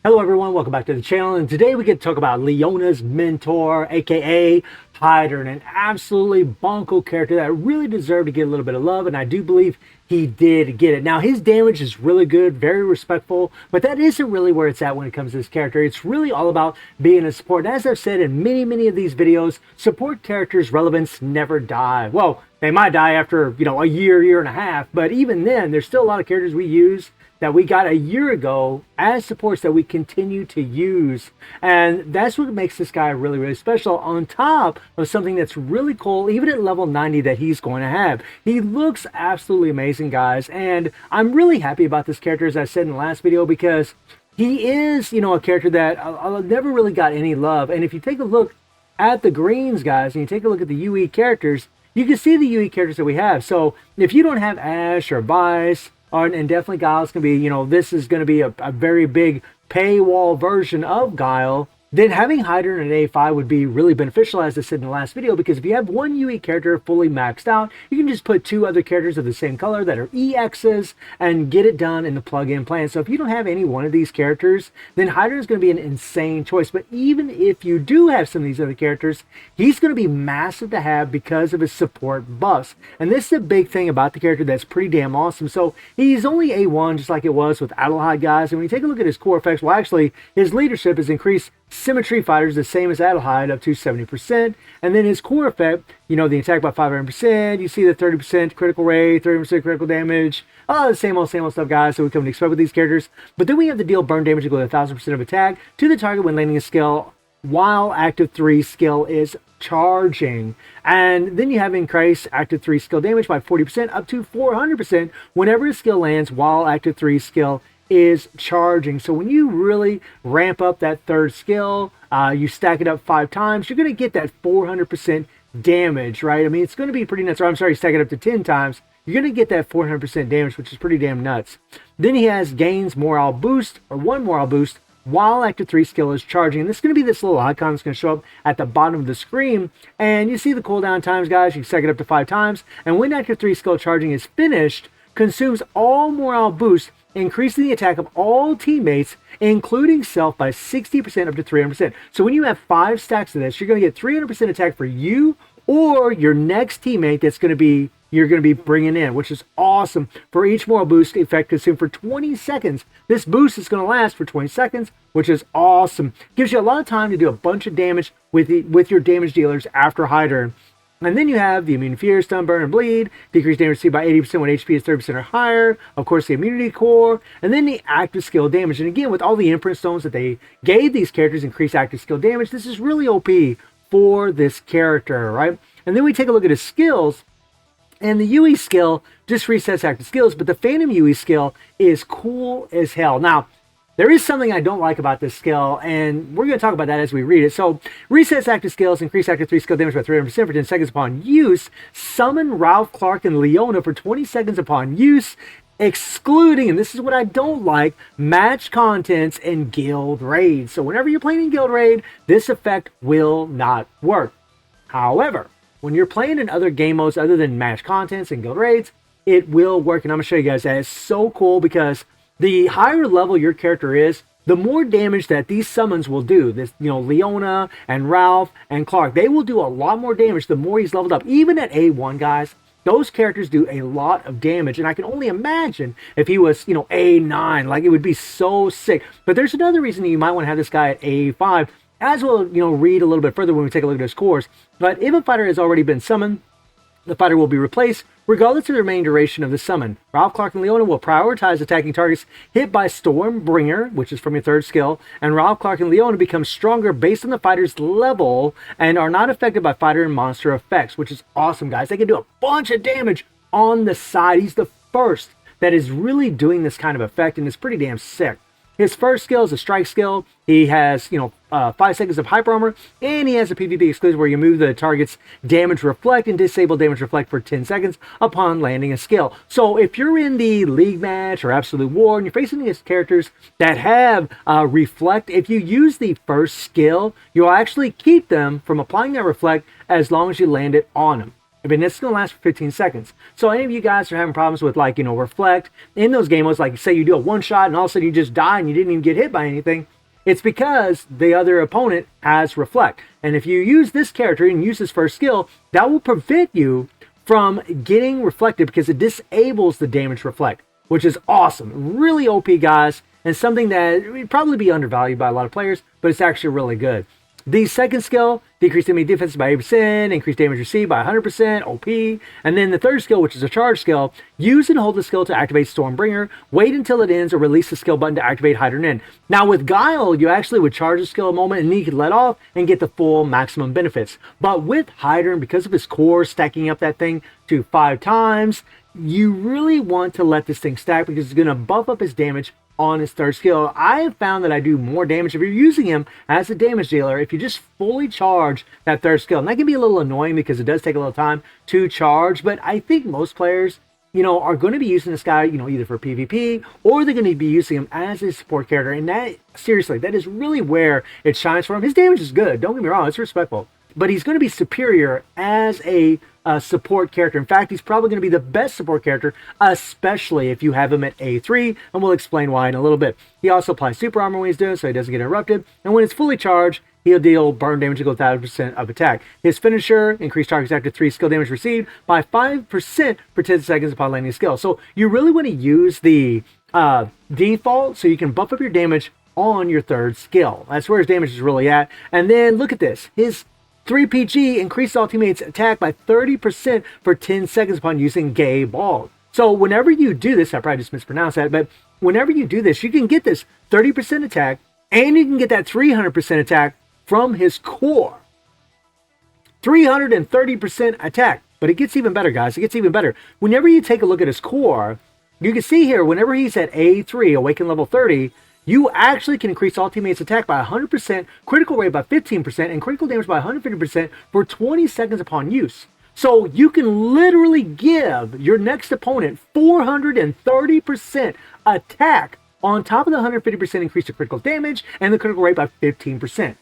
Hello everyone, welcome back to the channel, and today we get to talk about Leona's mentor, aka Heidern, an absolutely bonko character that really deserved to get a little bit of love, and I do believe he did get it. Now, his damage is really good, very respectful, but that isn't really where it's at when it comes to this character. It's really all about being a support. And as I've said in many of these videos, support characters' relevance never die. Well, they might die after, a year and a half, but even then, there's still a lot of characters we use that we got a year ago as supports that we continue to use. And that's what makes this guy really special, on top of something that's really cool, even at level 90 that he's going to have. He looks absolutely amazing, guys. And I'm really happy about this character, as I said in the last video, because he is, a character that never really got any love. And if you take a look at the greens, guys, and you take a look at the UE characters, you can see the UE characters that we have. So if you don't have Ash or Vice, and definitely Guile's going to be, this is going to be a very big paywall version of Guile, then having Heidern at A5 would be really beneficial, as I said in the last video, because if you have one UE character fully maxed out, you can just put two other characters of the same color that are EXs and get it done in the plug-in plan. So if you don't have any one of these characters, then Heidern is going to be an insane choice. But even if you do have some of these other characters, he's going to be massive to have because of his support buffs. And this is a big thing about the character that's pretty damn awesome. So he's only A1, just like it was with Adelheid, guys. And when you take a look at his core effects, well, actually, his leadership is increased symmetry fighters the same as Adelheid, up to 70%. And then his core effect, the attack by 500%. You see the 30% critical rate, 30% critical damage. The same old stuff, guys, so we come to expect with these characters. But then we have the deal burn damage equal to 1000% of attack to the target when landing a skill while active 3 skill is charging. And then you have increased active 3 skill damage by 40% up to 400% whenever a skill lands while active 3 skill is charging. So when you really ramp up that third skill, you stack it up 5 times, you're going to get that 400% damage, right? I mean, it's going to be pretty nuts. Or I'm sorry, you stack it up to 10 times, you're going to get that 400% damage, which is pretty damn nuts. Then he has gains morale boost, or 1 morale boost, while active 3 skill is charging. And this is going to be this little icon that's going to show up at the bottom of the screen. And you see the cooldown times, guys. You stack it up to 5 times. And when active 3 skill charging is finished, consumes all morale boost, increasing the attack of all teammates, including self, by 60% up to 300%. So when you have 5 stacks of this, you're going to get 300% attack for you or your next teammate that's going to be you're going to be bringing in, which is awesome. For each morale boost effect consumed for 20 seconds, this boost is going to last for 20 seconds, which is awesome. Gives you a lot of time to do a bunch of damage with your damage dealers after Heidern. And then you have the immune fear, stun, burn, and bleed. Decrease damage received by 80% when HP is 30% or higher. Of course, the immunity core. And then the active skill damage. And again, with all the imprint stones that they gave these characters, increase active skill damage. This is really OP for this character, right? And then we take a look at his skills. And the UE skill just resets active skills. But the Phantom UE skill is cool as hell. Now, there is something I don't like about this skill, and we're going to talk about that as we read it. So, resets active skills, increase active 3 skill damage by 300% for 10 seconds upon use. Summon Ralph, Clark, and Leona for 20 seconds upon use, excluding, and this is what I don't like, match contents and guild raids. So, whenever you're playing in guild raid, this effect will not work. However, when you're playing in other game modes other than match contents and guild raids, it will work. And I'm going to show you guys that. It's so cool because the higher level your character is, the more damage that these summons will do. This, Leona and Ralph and Clark, they will do a lot more damage the more he's leveled up. Even at A1, guys, those characters do a lot of damage. And I can only imagine if he was, A9, like it would be so sick. But there's another reason that you might want to have this guy at A5, as we'll, read a little bit further when we take a look at his cores. But if a fighter has already been summoned, the fighter will be replaced regardless of the remaining duration of the summon. Ralph, Clark, and Leona will prioritize attacking targets hit by Stormbringer, which is from your third skill, and Ralph, Clark, and Leona become stronger based on the fighter's level and are not affected by fighter and monster effects, which is awesome, guys. They can do a bunch of damage on the side. He's the first that is really doing this kind of effect, and it's pretty damn sick. His first skill is a strike skill. He has, 5 seconds of hyper armor, and he has a PvP exclusive where you move the target's damage reflect and disable damage reflect for 10 seconds upon landing a skill. So if you're in the league match or absolute war and you're facing these characters that have reflect, if you use the first skill, you'll actually keep them from applying that reflect as long as you land it on them. but it's going to last for 15 seconds. So any of you guys are having problems with, like, reflect in those game modes, like say you do a one shot and all of a sudden you just die and you didn't even get hit by anything, it's because the other opponent has reflect. And if you use this character and use his first skill, that will prevent you from getting reflected because it disables the damage reflect, which is awesome. Really OP, guys, and something that would probably be undervalued by a lot of players, but it's actually really good. The second skill, decrease enemy defense by 8%, increase damage received by 100%, OP. And then the third skill, which is a charge skill, use and hold the skill to activate Stormbringer, wait until it ends, or release the skill button to activate Heidern. Now with Guile, you actually would charge the skill a moment and then you could let off and get the full maximum benefits. But with Heidern, because of his core stacking up that thing to 5 times, you really want to let this thing stack because it's going to buff up his damage on his third skill. I have found that I do more damage if you're using him as a damage dealer if you just fully charge that third skill. And that can be a little annoying because it does take a little time to charge, but I think most players, are going to be using this guy, either for PvP or they're going to be using him as a support character. And that, seriously, that is really where it shines for him. His damage is good. Don't get me wrong. It's respectful. But he's going to be superior as a support character. In fact, he's probably going to be the best support character, especially if you have him at A3, and we'll explain why in a little bit. He also applies super armor when he's doing so he doesn't get interrupted, and when it's fully charged, he'll deal burn damage equal to 1,000% of attack. His finisher, increase target's after 3 skill damage received by 5% for 10 seconds upon landing a skill. So you really want to use the default so you can buff up your damage on your third skill. That's where his damage is really at. And then look at this. His 3PG increases all teammates' attack by 30% for 10 seconds upon using Gay Ball. So whenever you do this, I probably just mispronounced that, but whenever you do this, you can get this 30% attack and you can get that 300% attack from his core. 330% attack. But it gets even better, guys. It gets even better. Whenever you take a look at his core, you can see here, whenever he's at A3, Awaken level 30, you actually can increase all teammates' attack by 100%, critical rate by 15%, and critical damage by 150% for 20 seconds upon use. So you can literally give your next opponent 430% attack on top of the 150% increase to critical damage and the critical rate by 15%.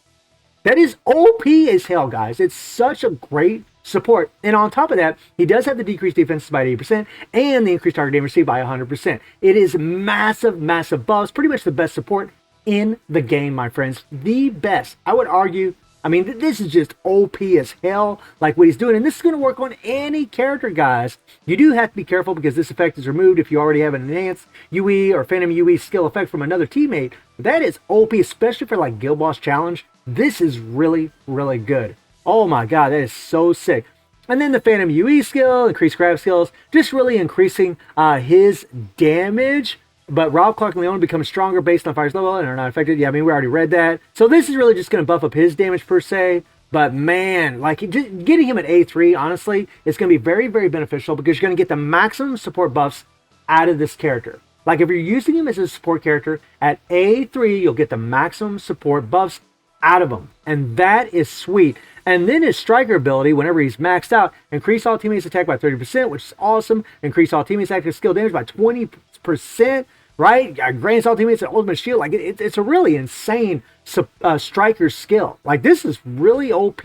That is OP as hell, guys. It's such a great support. And on top of that, he does have the decreased defense by 80% and the increased target damage received by 100%. It is massive, massive buffs. Pretty much the best support in the game, my friends. The best. I would argue, this is just OP as hell, like what he's doing. And this is going to work on any character, guys. You do have to be careful because this effect is removed if you already have an enhanced UE or Phantom UE skill effect from another teammate. That is OP, especially for like Guild Boss Challenge. This is really, really good. Oh my god, that is so sick. And then the Phantom UE skill, increased grab skills, just really increasing his damage. But Rob Clark and Leona become stronger based on fire's level and are not affected. Yeah, we already read that. So this is really just going to buff up his damage per se. But man, like getting him at A3, honestly, it's going to be very, very beneficial because you're going to get the maximum support buffs out of this character. Like if you're using him as a support character at A3, you'll get the maximum support buffs out of him. And that is sweet. And then his striker ability, whenever he's maxed out, increase all teammates' attack by 30%, which is awesome. Increase all teammates' active skill damage by 20%, right? Grants all teammates an ultimate shield. Like it's a really insane striker skill. Like this is really OP.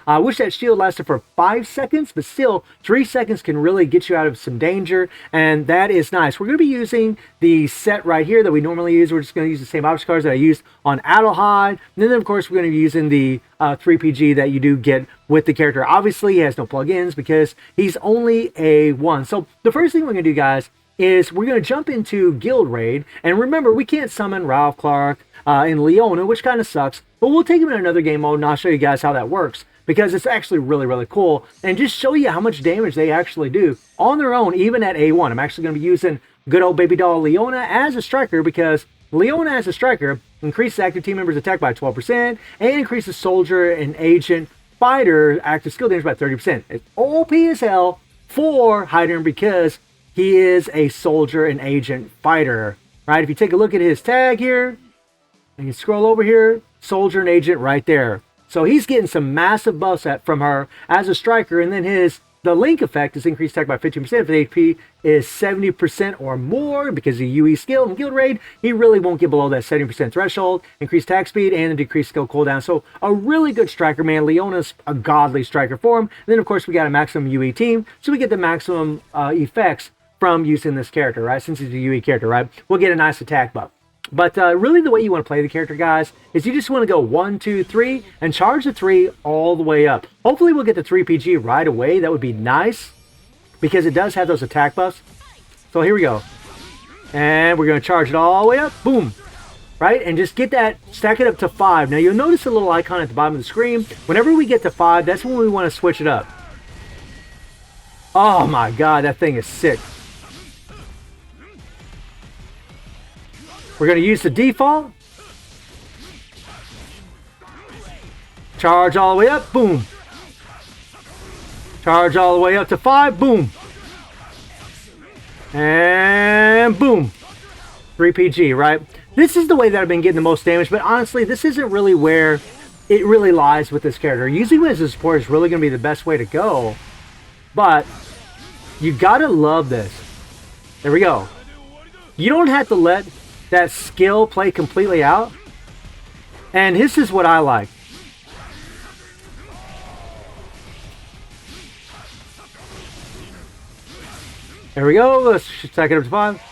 I wish that shield lasted for 5 seconds, but still 3 seconds can really get you out of some danger, and that is nice. We're going to be using the set right here that we normally use. We're just going to use the same option cards that I used on Adelheid, and then of course we're going to be using the 3PG that you do get with the character. Obviously he has no plugins because he's only a 1. So the first thing we're going to do, guys, is we're going to jump into Guild Raid, and remember, we can't summon Ralph Clark and Leona, which kind of sucks, but we'll take him in another game mode, and I'll show you guys how that works, because it's actually really, really cool, and just show you how much damage they actually do on their own, even at A1. I'm actually going to be using good old baby doll Leona as a striker, because Leona as a striker increases active team members' attack by 12%, and increases soldier and agent fighter active skill damage by 30%. It's OP as hell for Heidern because he is a soldier and agent fighter, right? If you take a look at his tag here, and you scroll over here, soldier and agent right there. So he's getting some massive buffs from her as a striker, and then his The link effect is increased attack by 15% if the HP is 70% or more. Because of UE skill and guild raid, he really won't get below that 70% threshold. Increased attack speed and a decreased skill cooldown. So a really good striker, man. Leona's a godly striker for him. And then, of course, we got a maximum UE team. So we get the maximum effects from using this character, right? Since he's a UE character, right? We'll get a nice attack buff. But really the way you want to play the character, guys, is you just want to go 1, 2, 3 and charge the 3 all the way up. Hopefully we'll get the 3 PG right away. That would be nice because it does have those attack buffs. So here we go. And we're going to charge it all the way up. Boom. Right? And just get that, stack it up to 5. Now you'll notice a little icon at the bottom of the screen. Whenever we get to 5, that's when we want to switch it up. Oh my god, that thing is sick. We're going to use the default. Charge all the way up. Boom. Charge all the way up to 5. Boom. And boom. 3 PG, right? This is the way that I've been getting the most damage, but honestly, this isn't really where it really lies with this character. Using him as a support is really going to be the best way to go, but you got to love this. There we go. You don't have to let that skill play completely out. And this is what I like. There we go. Let's stack it up to 5.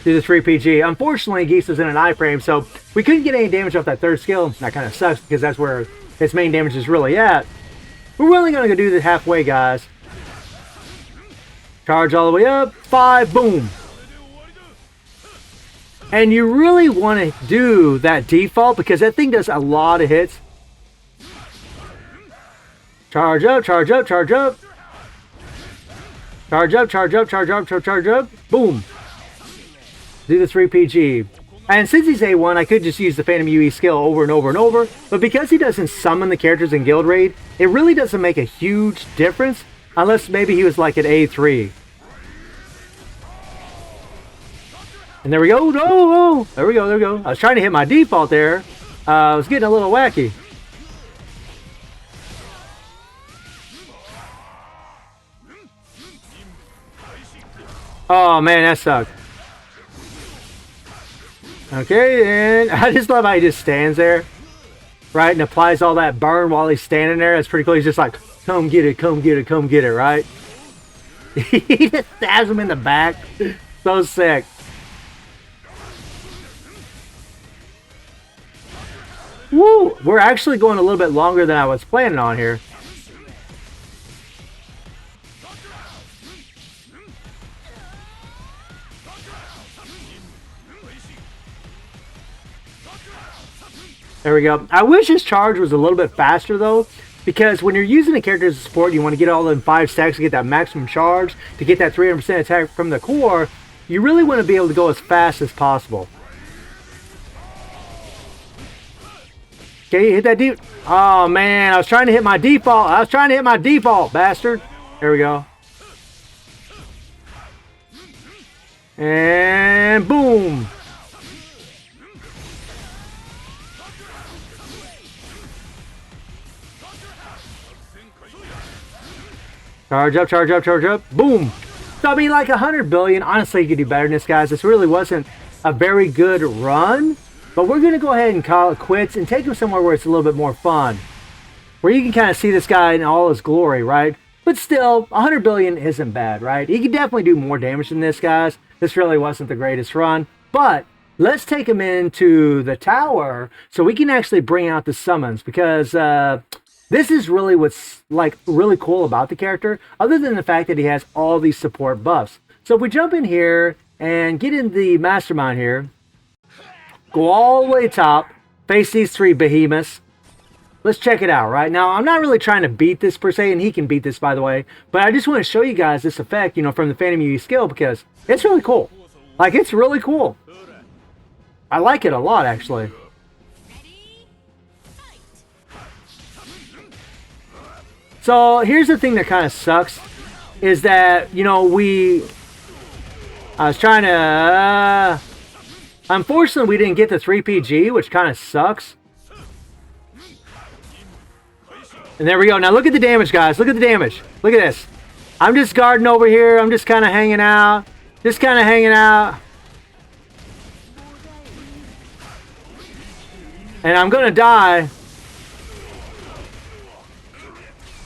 Do the 3 PG. Unfortunately, Geese is in an iframe, so we couldn't get any damage off that third skill. That kind of sucks because that's where his main damage is really at. We're really going to do this halfway, guys. Charge all the way up. 5. Boom. And you really want to do that default because that thing does a lot of hits. Charge up, charge up, charge up. Charge up, charge up, charge up, charge up. Boom. Do the 3 PG. And since he's A1, I could just use the Phantom UE skill over and over and over. But because he doesn't summon the characters in Guild Raid, it really doesn't make a huge difference. Unless maybe he was like at A3. And there we go. No, there we go. There we go. I was trying to hit my default there. I was getting a little wacky. Oh man, that sucked. Okay, and I just love how he just stands there, right, and applies all that burn while he's standing there. That's pretty cool. He's just like, come get it, come get it, come get it, right? He just stabs him in the back. So sick. Woo! We're actually going a little bit longer than I was planning on here. There we go. I wish his charge was a little bit faster though, because when you're using a character as a support, you want to get all in 5 stacks to get that maximum charge, to get that 300% attack from the core. You really want to be able to go as fast as possible. Okay, hit that deep. Oh man, I was trying to hit my default. I was trying to hit my default, bastard. There we go. And boom. Charge up, charge up, charge up. Boom. So I mean, like 100 billion. Honestly, you could do better than this, guys. This really wasn't a very good run. But we're going to go ahead and call it quits and take him somewhere where it's a little bit more fun. Where you can kind of see this guy in all his glory, right? But still, 100 billion isn't bad, right? He can definitely do more damage than this, guys. This really wasn't the greatest run. But let's take him into the tower so we can actually bring out the summons. Because this is really what's like really cool about the character. Other than the fact that he has all these support buffs. So if we jump in here and get in the mastermind here. Go all the way top, face these 3 behemoths. Let's check it out, right? Now, I'm not really trying to beat this per se, and he can beat this, by the way, but I just want to show you guys this effect, you know, from the Phantom UE skill, because it's really cool. Like, it's really cool. I like it a lot, actually. So, here's the thing that kind of sucks, is that, you know, I was trying to... Unfortunately, we didn't get the 3 PG, which kind of sucks. And there we go. Now look at the damage, guys. Look at the damage. Look at this. I'm just guarding over here. I'm just kind of hanging out. Just kind of hanging out. And I'm going to die.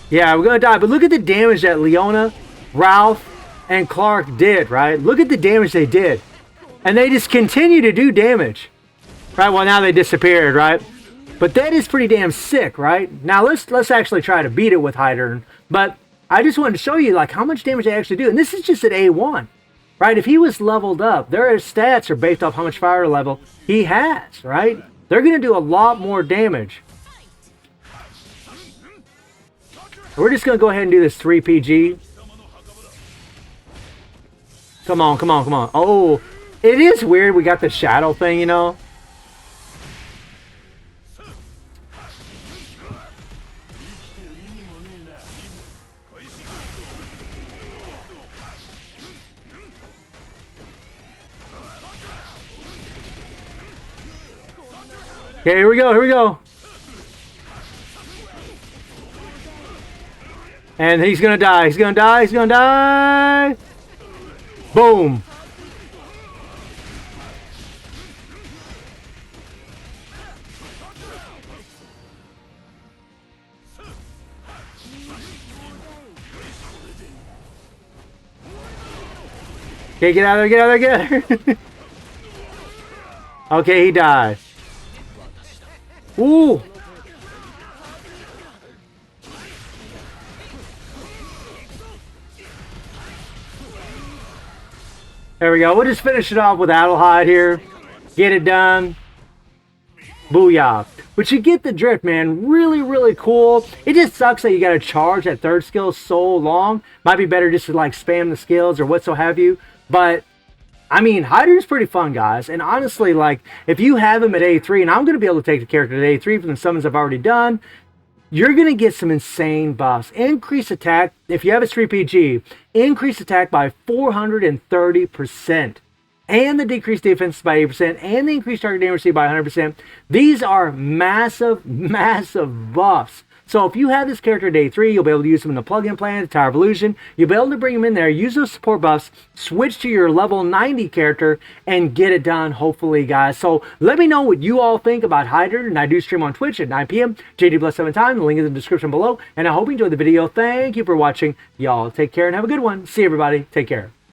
Yeah, we're going to die. But look at the damage that Leona, Ralph, and Clark did, right? Look at the damage they did. And they just continue to do damage. Right? Well, now they disappeared, right? But that is pretty damn sick, right? Now, let's actually try to beat it with Heidern. But I just wanted to show you, like, how much damage they actually do. And this is just at A1, right? If he was leveled up, their stats are based off how much fire level he has, right? They're going to do a lot more damage. We're just going to go ahead and do this 3 PG. Come on, come on, come on. Oh, it is weird. We got the shadow thing, you know? Okay, here we go, here we go. And he's gonna die, he's gonna die, he's gonna die. Boom. Okay, get out of there, get out of there, get out of there. Okay, he died. Ooh! There we go. We'll just finish it off with Adelheid here. Get it done. Booyah. But you get the drift, man. Really, really cool. It just sucks that you got to charge that third skill so long. Might be better just to like spam the skills or what so have you. But I mean, Heider's pretty fun, guys. And honestly, like, if you have him at A3, and I'm going to be able to take the character at A3 from the summons I've already done, you're going to get some insane buffs. Increase attack, if you have a 3PG, increase attack by 430%. And the decreased defense by 8%. And the increased target damage by 100%. These are massive, massive buffs. So if you have this character at day 3, you'll be able to use him in the plug-in plan, the Tower of Illusion. You'll be able to bring him in there, use those support buffs, switch to your level 90 character, and get it done, hopefully, guys. So let me know what you all think about Heider, and I do stream on Twitch at 9 p.m. JD Bless 7 time. The link is in the description below. And I hope you enjoyed the video. Thank you for watching. Y'all take care and have a good one. See you, everybody. Take care.